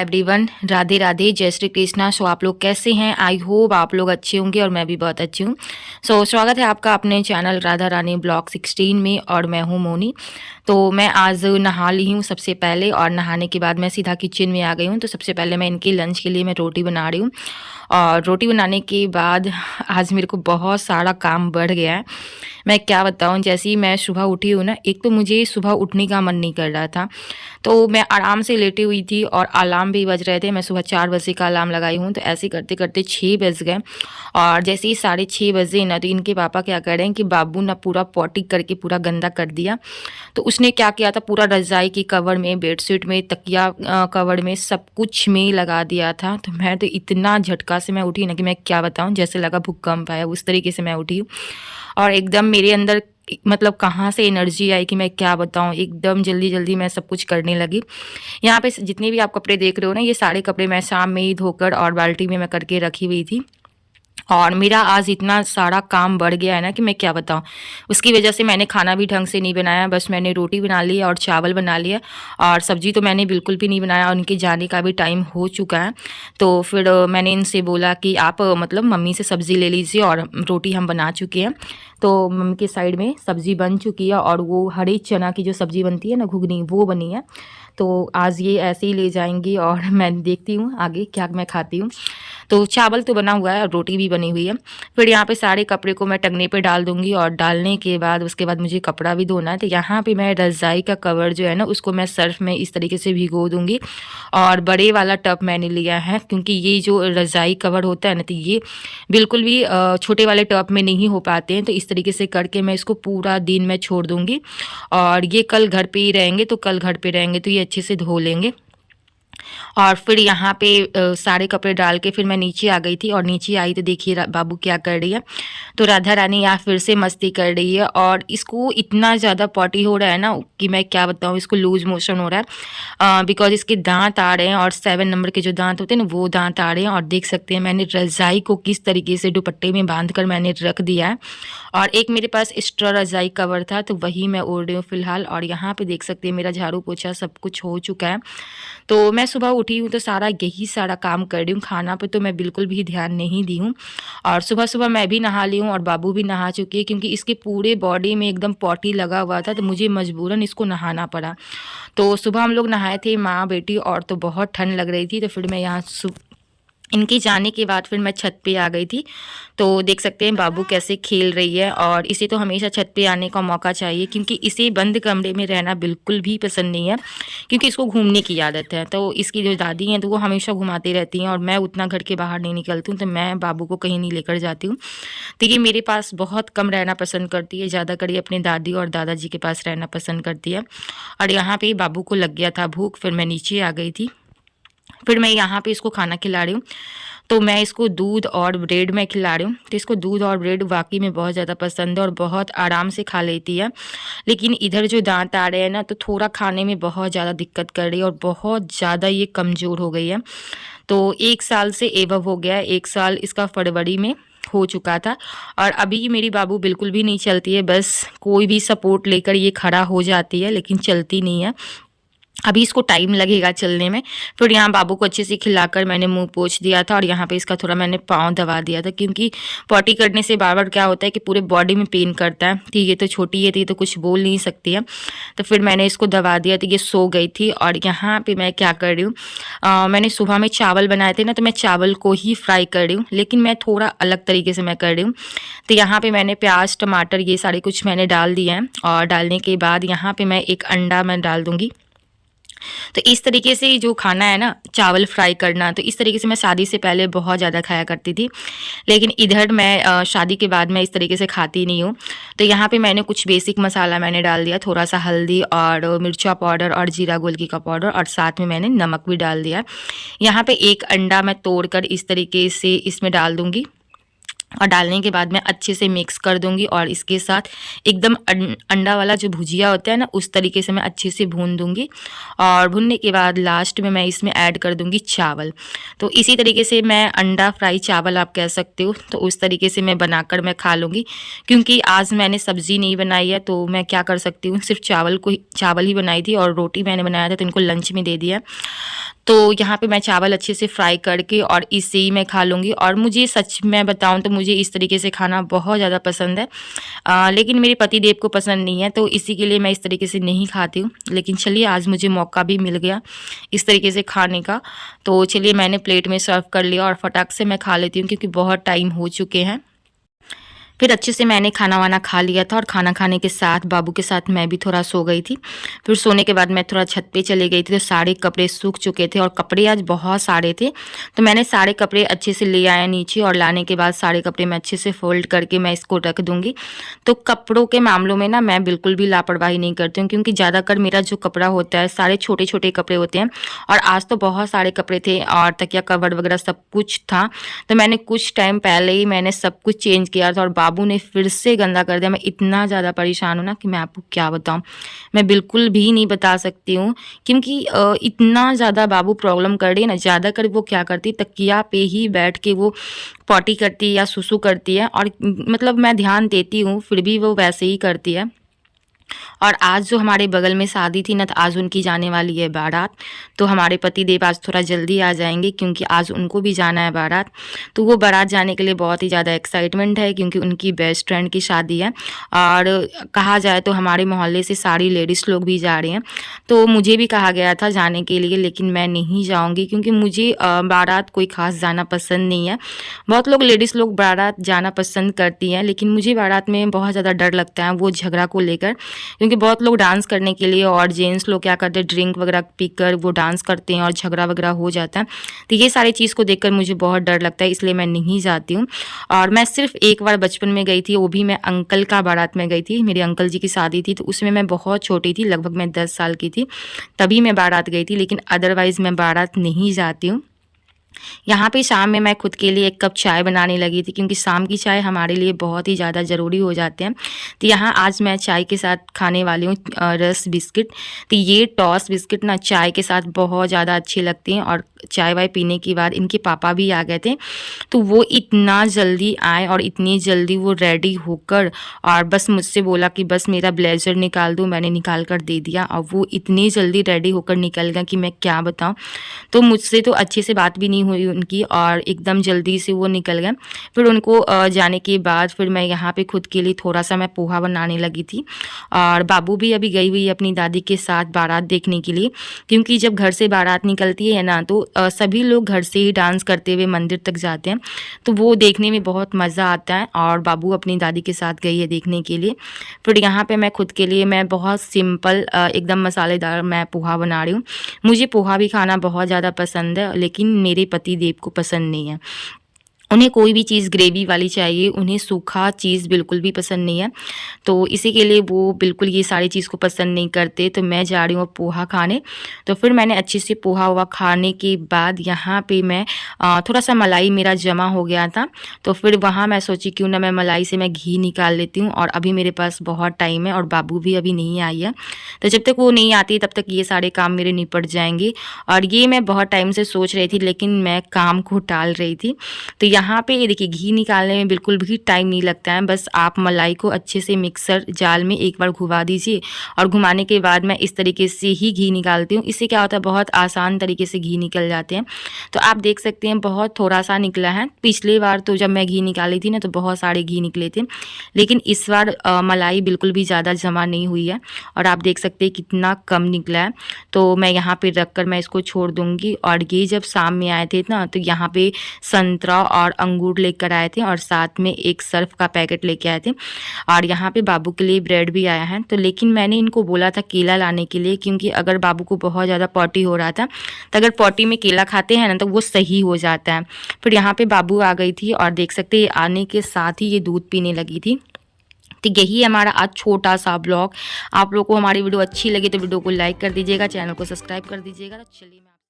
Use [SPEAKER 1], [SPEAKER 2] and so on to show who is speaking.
[SPEAKER 1] Everyone, Radhe Radhe, जय श्री कृष्णा। सो आप लोग कैसे हैं? आई होप आप लोग अच्छे होंगे और मैं भी बहुत अच्छी हूँ। सो स्वागत है आपका अपने चैनल राधा रानी ब्लॉग 16 में और मैं हूँ मोनी। तो मैं आज नहा ली हूँ सबसे पहले और नहाने के बाद मैं सीधा किचन में आ गई हूँ। तो सबसे पहले मैं इनके लंच के लिए मैं रोटी बना रही हूँ और रोटी बनाने के बाद आज मेरे को बहुत सारा काम बढ़ गया है। मैं क्या बताऊँ, जैसे ही मैं सुबह उठी हूँ ना, एक तो मुझे सुबह उठने का मन नहीं कर रहा था, तो मैं आराम से लेटी हुई थी और अलार्म भी बज रहे थे। मैं सुबह 4 बजे का अलार्म लगाई हूँ, तो ऐसे करते करते 6 बज गए और जैसे ही 6:30 बजे ना, तो इनके पापा क्या कर रहे हैं कि बाबू ना पूरा पॉटी करके पूरा गंदा कर दिया। तो उसने क्या किया था, पूरा रज़ाई की कवर में, बेडशीट में, तकिया कवर में, सब कुछ में लगा दिया था। तो मैं तो इतना झटका से मैं उठी ना कि मैं क्या बताऊँ, जैसे लगा भूकंप आया, उस तरीके से मैं उठी हूँ। और एकदम मेरे अंदर मतलब कहाँ से एनर्जी आई कि मैं क्या बताऊँ, एकदम जल्दी जल्दी मैं सब कुछ करने लगी। यहाँ पे जितने भी आप कपड़े देख रहे हो ना, ये सारे कपड़े मैं शाम में ही धोकर और बाल्टी में मैं करके रखी हुई थी। और मेरा आज इतना सारा काम बढ़ गया है ना कि मैं क्या बताऊँ। उसकी वजह से मैंने खाना भी ढंग से नहीं बनाया, बस मैंने रोटी बना ली और चावल बना लिया और सब्ज़ी तो मैंने बिल्कुल भी नहीं बनाया। उनके जाने का भी टाइम हो चुका है, तो फिर मैंने इनसे बोला कि आप मतलब मम्मी से सब्ज़ी ले लीजिए और रोटी हम बना चुके हैं। तो मम्मी के साइड में सब्ज़ी बन चुकी है और वो हरे चना की जो सब्ज़ी बनती है ना, घुगनी, वो बनी है। तो आज ये ऐसे ही ले जाएंगी और मैं देखती हूँ आगे क्या मैं खाती हूँ। तो चावल तो बना हुआ है और रोटी भी बनी हुई है। फिर यहाँ पे सारे कपड़े को मैं टंगने पे डाल दूँगी और डालने के बाद उसके बाद मुझे कपड़ा भी धोना है। तो यहाँ पे मैं रज़ाई का कवर जो है ना, उसको मैं सर्फ़ में इस तरीके से भिगो दूँगी और बड़े वाला टब मैंने लिया है, क्योंकि ये जो रज़ाई कवर होता है ना, तो ये बिल्कुल भी छोटे वाले टब में नहीं हो पाते हैं। तो इस तरीके से करके मैं इसको पूरा दिन मैं छोड़ दूँगी और ये कल घर पे ही रहेंगे, तो कल घर पे रहेंगे तो ये अच्छे से धो लेंगे। और फिर यहाँ पे सारे कपड़े डाल के फिर मैं नीचे आ गई थी और नीचे आई तो देखिए बाबू क्या कर रही है। तो राधा रानी यहाँ फिर से मस्ती कर रही है और इसको इतना ज़्यादा पॉटी हो रहा है ना कि मैं क्या बताऊँ, इसको लूज मोशन हो रहा है बिकॉज इसके दांत आ रहे हैं और 7 नंबर के जो दांत होते हैं ना, वो दांत आ रहे हैं। और देख सकते हैं मैंने रज़ाई को किस तरीके से दुपट्टे में बांध कर मैंने रख दिया है और एक मेरे पास एक्स्ट्रा रज़ाई कवर था, तो वही मैं ओढ़ रही हूँ फ़िलहाल। और यहाँ पे देख सकते हैं मेरा झाड़ू पोछा सब कुछ हो चुका है। तो मैं सुबह उठी हूँ तो सारा यही सारा काम कर रही हूँ। खाना पे तो मैं बिल्कुल भी ध्यान नहीं दी हूँ और सुबह-सुबह मैं भी नहा ली हूँ और बाबू भी नहा चुकी है, क्योंकि इसके पूरे बॉडी में एकदम पॉटी लगा हुआ था, तो मुझे मजबूरन इसको नहाना पड़ा। तो सुबह हम लोग नहाए थे माँ बेटी और तो बहुत ठंड लग रही थी, तो फिर मैं यहाँ इनके जाने के बाद फिर मैं छत पे आ गई थी। तो देख सकते हैं बाबू कैसे खेल रही है और इसे तो हमेशा छत पे आने का मौका चाहिए, क्योंकि इसे बंद कमरे में रहना बिल्कुल भी पसंद नहीं है, क्योंकि इसको घूमने की आदत है। तो इसकी जो दादी हैं तो वो हमेशा घुमाती रहती हैं और मैं उतना घर के बाहर नहीं निकलती हूँ, तो मैं बाबू को कहीं नहीं लेकर जाती हूँ। तो ये मेरे पास बहुत कम रहना पसंद करती है, ज़्यादातर ये अपने दादी और दादाजी के पास रहना पसंद करती है। और यहाँ पे बाबू को लग गया था भूख, फिर मैं नीचे आ गई थी। फिर मैं यहाँ पे इसको खाना खिला रही हूँ, तो मैं इसको दूध और ब्रेड में खिला रही हूँ। तो इसको दूध और ब्रेड वाक़ई में बहुत ज़्यादा पसंद है और बहुत आराम से खा लेती है। लेकिन इधर जो दाँत आ रहे हैं ना, तो थोड़ा खाने में बहुत ज़्यादा दिक्कत कर रही है और बहुत ज़्यादा ये कमज़ोर हो गई है। तो 1 साल से एबव हो गया है, 1 साल इसका फरवरी में हो चुका था और अभी मेरी बाबू बिल्कुल भी नहीं चलती है, बस कोई भी सपोर्ट लेकर ये खड़ा हो जाती है, लेकिन चलती नहीं है। अभी इसको टाइम लगेगा चलने में। फिर यहाँ बाबू को अच्छे से खिलाकर मैंने मुँह पोंछ दिया था और यहाँ पे इसका थोड़ा मैंने पाँव दबा दिया था, क्योंकि पॉटी करने से बार-बार क्या होता है कि पूरे बॉडी में पेन करता है। तो ये तो छोटी है, तो ये तो कुछ बोल नहीं सकती है। तो फिर मैंने इसको दबा दिया, तो ये सो गई थी। और यहाँ पे मैं क्या कर रही हूँ, मैंने सुबह में चावल बनाए थे ना, तो मैं चावल को ही फ्राई कर रही हूँ, लेकिन मैं थोड़ा अलग तरीके से मैं कर रही हूँ। तो यहाँ पे मैंने प्याज, टमाटर ये सारे कुछ मैंने डाल दिया है और डालने के बाद यहाँ पे मैं एक अंडा मैं डाल दूँगी। तो इस तरीके से जो खाना है ना, चावल फ्राई करना, तो इस तरीके से मैं शादी से पहले बहुत ज़्यादा खाया करती थी, लेकिन इधर मैं शादी के बाद मैं इस तरीके से खाती नहीं हूँ। तो यहाँ पे मैंने कुछ बेसिक मसाला मैंने डाल दिया, थोड़ा सा हल्दी और मिर्चा पाउडर और जीरा गोलकी का पाउडर और साथ में मैंने नमक भी डाल दिया। यहाँ पे एक अंडा मैं तोड़कर इस तरीके से इसमें डाल दूँगी और डालने के बाद मैं अच्छे से मिक्स कर दूंगी और इसके साथ एकदम अंडा वाला जो भुजिया होता है ना, उस तरीके से मैं अच्छे से भून दूंगी और भूनने के बाद लास्ट में मैं इसमें ऐड कर दूंगी चावल। तो इसी तरीके से मैं अंडा फ्राई चावल आप कह सकते हो, तो उस तरीके से मैं बनाकर मैं खा लूँगी। क्योंकि आज मैंने सब्ज़ी नहीं बनाई है, तो मैं क्या कर सकती हूँ, सिर्फ चावल ही बनाई थी और रोटी मैंने बनाया था, तो इनको लंच में दे दिया। तो यहाँ पे मैं चावल अच्छे से फ्राई करके और इसे ही मैं खा लूँगी। और मुझे सच में बताऊँ तो मुझे इस तरीके से खाना बहुत ज़्यादा पसंद है। लेकिन मेरे पतिदेव को पसंद नहीं है, तो इसी के लिए मैं इस तरीके से नहीं खाती हूँ। लेकिन चलिए आज मुझे मौका भी मिल गया इस तरीके से खाने का, तो चलिए मैंने प्लेट में सर्व कर लिया और फटाक से मैं खा लेती हूँ क्योंकि बहुत टाइम हो चुके हैं। फिर अच्छे से मैंने खाना-वाना खा लिया था और खाना खाने के साथ बाबू के साथ मैं भी थोड़ा सो गई थी। फिर सोने के बाद मैं थोड़ा छत पे चली गई थी, तो सारे कपड़े सूख चुके थे और कपड़े आज बहुत सारे थे। तो मैंने सारे कपड़े अच्छे से ले आया नीचे और लाने के बाद सारे कपड़े मैं अच्छे से फ़ोल्ड करके मैं इसको रख दूँगी। तो कपड़ों के मामलों में ना मैं बिल्कुल भी लापरवाही नहीं करती हूँ, क्योंकि ज़्यादातर मेरा जो कपड़ा होता है सारे छोटे-छोटे कपड़े होते हैं और आज तो बहुत सारे कपड़े थे और तकिया कवर वगैरह सब कुछ था। तो मैंने कुछ टाइम पहले ही मैंने सब कुछ चेंज किया था और बाबू ने फिर से गंदा कर दिया। मैं इतना ज़्यादा परेशान हूँ ना कि मैं आपको क्या बताऊँ। मैं बिल्कुल भी नहीं बता सकती हूँ, क्योंकि इतना ज़्यादा बाबू प्रॉब्लम कर रही है ना। ज़्यादातर वो क्या करती, तकिया पे ही बैठ के वो पॉटी करती है या सुसु करती है और मतलब मैं ध्यान देती हूँ फिर भी वो वैसे ही करती है। और आज जो हमारे बगल में शादी थी ना, तो आज उनकी जाने वाली है बारात। तो हमारे पतिदेव आज थोड़ा जल्दी आ जाएँगे क्योंकि आज उनको भी जाना है बारात। तो वो बारात जाने के लिए बहुत ही ज़्यादा एक्साइटमेंट है क्योंकि उनकी बेस्ट फ्रेंड की शादी है। और कहा जाए तो हमारे मोहल्ले से सारी लेडीज़ लोग भी जा रही हैं। तो मुझे भी कहा गया था जाने के लिए, लेकिन मैं नहीं जाऊँगी क्योंकि मुझे बारात कोई ख़ास जाना पसंद नहीं है। बहुत लोग लेडीज़ लोग बारात जाना पसंद करती हैं, लेकिन मुझे बारात में बहुत ज़्यादा डर लगता है वो झगड़ा को लेकर, क्योंकि बहुत लोग डांस करने के लिए और जेंट्स लोग क्या करते हैं ड्रिंक वगैरह पीकर वो डांस करते हैं और झगड़ा वगैरह हो जाता है। तो ये सारी चीज़ को देखकर मुझे बहुत डर लगता है, इसलिए मैं नहीं जाती हूँ। और मैं सिर्फ एक बार बचपन में गई थी, वो भी मैं अंकल का बारात में गई थी। मेरे अंकल जी की शादी थी, तो उसमें मैं बहुत छोटी थी, लगभग मैं 10 साल की थी, तभी मैं बारात गई थी। लेकिन अदरवाइज़ मैं बारात नहीं जाती हूँ। यहाँ पे शाम में मैं खुद के लिए 1 कप चाय बनाने लगी थी, क्योंकि शाम की चाय हमारे लिए बहुत ही ज़्यादा ज़रूरी हो जाते हैं। तो यहाँ आज मैं चाय के साथ खाने वाली हूँ रस्क बिस्किट। तो ये टॉस बिस्किट ना चाय के साथ बहुत ज़्यादा अच्छे लगते हैं। और चाय वाय पीने के बाद इनके पापा भी आ गए थे, तो वो इतना जल्दी आए और इतनी जल्दी वो रेडी होकर और बस मुझसे बोला कि बस मेरा ब्लेज़र निकाल दो। मैंने निकाल कर दे दिया और वो इतनी जल्दी रेडी होकर निकल गए कि मैं क्या बताऊँ। तो मुझसे तो अच्छे से बात भी नहीं हुई उनकी और एकदम जल्दी से वो निकल गए। फिर उनको जाने के बाद फिर मैं यहाँ पे खुद के लिए थोड़ा-सा मैं पोहा बनाने लगी थी। और बाबू भी अभी गई हुई है अपनी दादी के साथ बारात देखने के लिए, क्योंकि जब घर से बारात निकलती है ना, तो सभी लोग घर से ही डांस करते हुए मंदिर तक जाते हैं। तो वो देखने में बहुत मज़ा आता है और बाबू अपनी दादी के साथ गई है देखने के लिए। फिर यहाँ पे मैं खुद के लिए मैं बहुत सिंपल एकदम मसालेदार मैं पोहा बना रही हूँ। मुझे पोहा भी खाना बहुत ज़्यादा पसंद है, लेकिन मेरे पतिदेव को पसंद नहीं है। उन्हें कोई भी चीज़ ग्रेवी वाली चाहिए, उन्हें सूखा चीज़ बिल्कुल भी पसंद नहीं है। तो इसी के लिए वो बिल्कुल ये सारी चीज़ को पसंद नहीं करते, तो मैं जा रही हूँ अब पोहा खाने। तो फिर मैंने अच्छे से पोहा-वोहा खाने के बाद यहाँ पे मैं थोड़ा-सा मलाई मेरा जमा हो गया था, तो फिर वहाँ मैं सोची क्यों ना मैं मलाई से मैं घी निकाल लेती हूँ। और अभी मेरे पास बहुत टाइम है और बाबू भी अभी नहीं आई है, तो जब तक वो नहीं आती तब तक ये सारे काम मेरे निपट जाएँगे। और ये मैं बहुत टाइम से सोच रही थी, लेकिन मैं काम को टाल रही थी। तो यहाँ पे ये देखिए घी निकालने में बिल्कुल भी टाइम नहीं लगता है। बस आप मलाई को अच्छे से मिक्सर जाल में एक बार घुमा दीजिए और घुमाने के बाद मैं इस तरीके से ही घी निकालती हूँ। इससे क्या होता है, बहुत आसान तरीके से घी निकल जाते हैं। तो आप देख सकते हैं बहुत थोड़ा-सा निकला है। पिछली बार तो जब मैं घी निकाली थी ना, तो बहुत सारे घी निकले थे, लेकिन इस बार मलाई बिल्कुल भी ज़्यादा जमा नहीं हुई है और आप देख सकते हैं कितना कम निकला है। तो मैं यहाँ पे रख कर मैं इसको छोड़ दूँगी। और ये जब शाम में आए थे ना, तो यहाँ पे संतरा और अंगूर लेकर आए थे और साथ में एक सर्फ का पैकेट लेके आए थे। और यहाँ पे बाबू के लिए ब्रेड भी आया है। तो लेकिन मैंने इनको बोला था केला लाने के लिए, क्योंकि अगर बाबू को बहुत ज़्यादा पॉटी हो रहा था, तो अगर पॉटी में केला खाते हैं ना, तो वो सही हो जाता है। फिर यहाँ पे बाबू आ गई थी और देख सकते हैं आने के साथ ही ये दूध पीने लगी थी। तो यही है हमारा आज छोटा सा ब्लॉग। आप लोगों को हमारी वीडियो अच्छी लगी तो वीडियो को लाइक कर दीजिएगा, चैनल को सब्सक्राइब कर दीजिएगा। तो चलिए